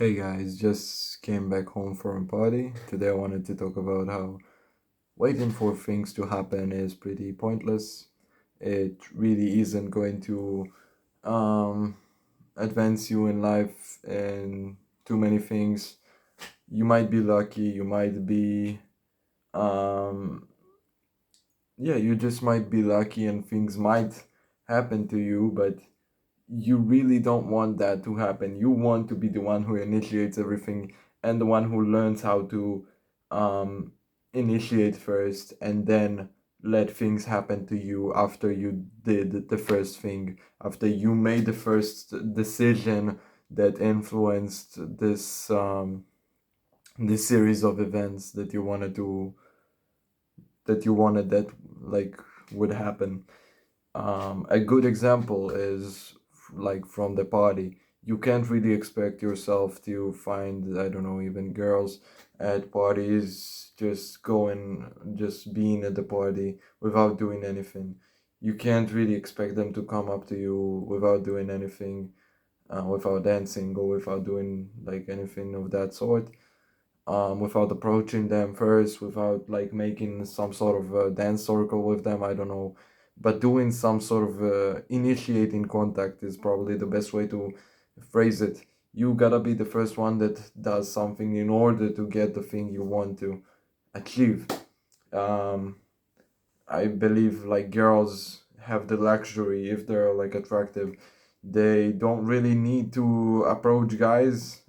Hey guys, just came back home from a party. Today I wanted to talk about how waiting for things to happen is pretty pointless. It really isn't going to um, advance you in life and too many things. You might be lucky, you might be, um, yeah, you just might be lucky and things might happen to you, but you really don't want that to happen. You want to be the one who initiates everything and the one who learns how to um, initiate first and then let things happen to you after you did the first thing, after you made the first decision that influenced this series of events that you wanted that like would happen. A good example is like from the party. You can't really expect yourself to find, I don't know, even girls at parties just being at the party without doing anything. You can't really expect them to come up to you without doing anything, without dancing or without doing like anything of that sort. Without approaching them first, without like making some sort of a dance circle with them, I don't know. But doing some sort of initiating contact is probably the best way to phrase it. You gotta be the first one that does something in order to get the thing you want to achieve. Um, I believe like girls have the luxury if they're like attractive. They don't really need to approach guys.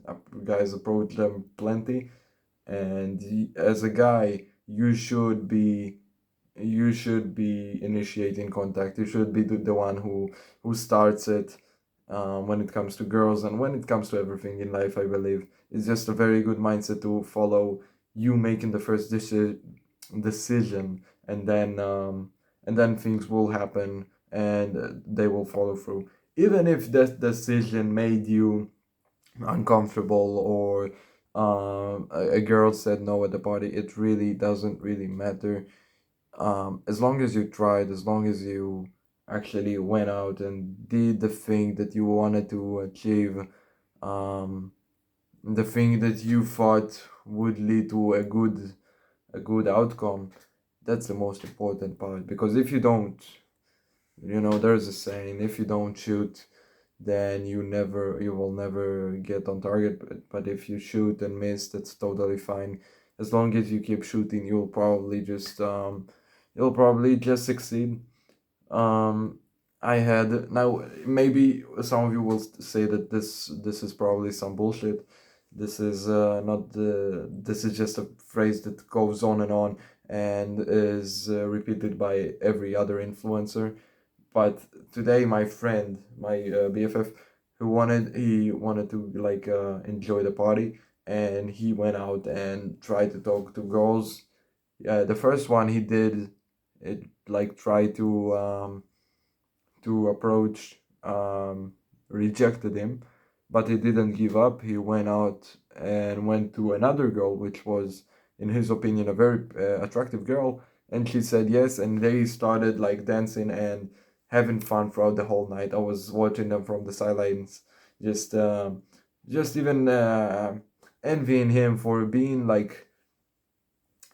Guys approach them plenty, and as a guy you should be initiating contact. You should be the one who starts it, when it comes to girls and when it comes to everything in life. I believe it's just a very good mindset to follow, you making the first decision, and then things will happen, and they will follow through, even if that decision made you uncomfortable, or a girl said no at the party. It really doesn't really matter, as long as you tried, as long as you actually went out and did the thing that you wanted to achieve, um, the thing that you thought would lead to a good outcome. That's the most important part, because if you don't, there's a saying, if you don't shoot, then you will never get on target. But if you shoot and miss, that's totally fine. As long as you keep shooting, you'll probably just succeed. um I had now, maybe some of you will say that this is probably some bullshit. This is not the this is just a phrase that goes on and is repeated by every other influencer. But today my friend, my BFF, he wanted to like enjoy the party, and he went out and tried to talk to girls. The first one he did, it like try to approach, rejected him, but he didn't give up. He went out and went to another girl, which was, in his opinion, a very attractive girl, and she said yes, and they started like dancing and having fun throughout the whole night. I was watching them from the sidelines, just just even envying him for being like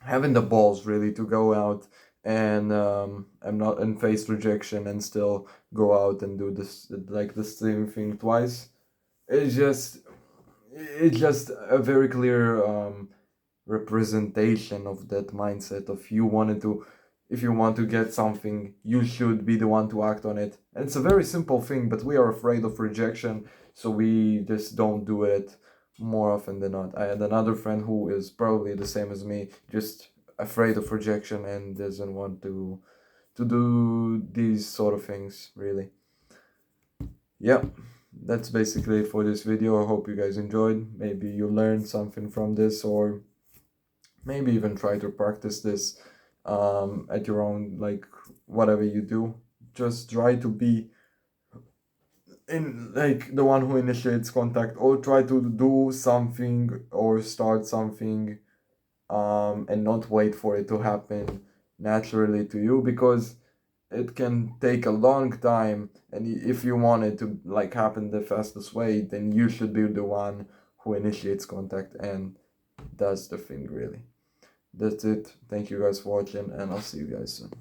having the balls really to go out and I'm not and face rejection and still go out and do this like the same thing twice. It's just it's just a very clear representation of that mindset of, you wanted to if you want to get something, you should be the one to act on it. And it's a very simple thing, but we are afraid of rejection, so we just don't do it more often than not. I had another friend who is probably the same as me, just afraid of rejection and doesn't want to do these sort of things really. Yeah, that's basically it for this video. I hope you guys enjoyed. Maybe you learned something from this, or maybe even try to practice this at your own, like whatever you do. Just try to be in like the one who initiates contact, or try to do something or start something, and not wait for it to happen naturally to you, because it can take a long time. And if you want it to like happen the fastest way, then you should be the one who initiates contact and does the thing really. That's it. Thank you guys for watching, and I'll see you guys soon.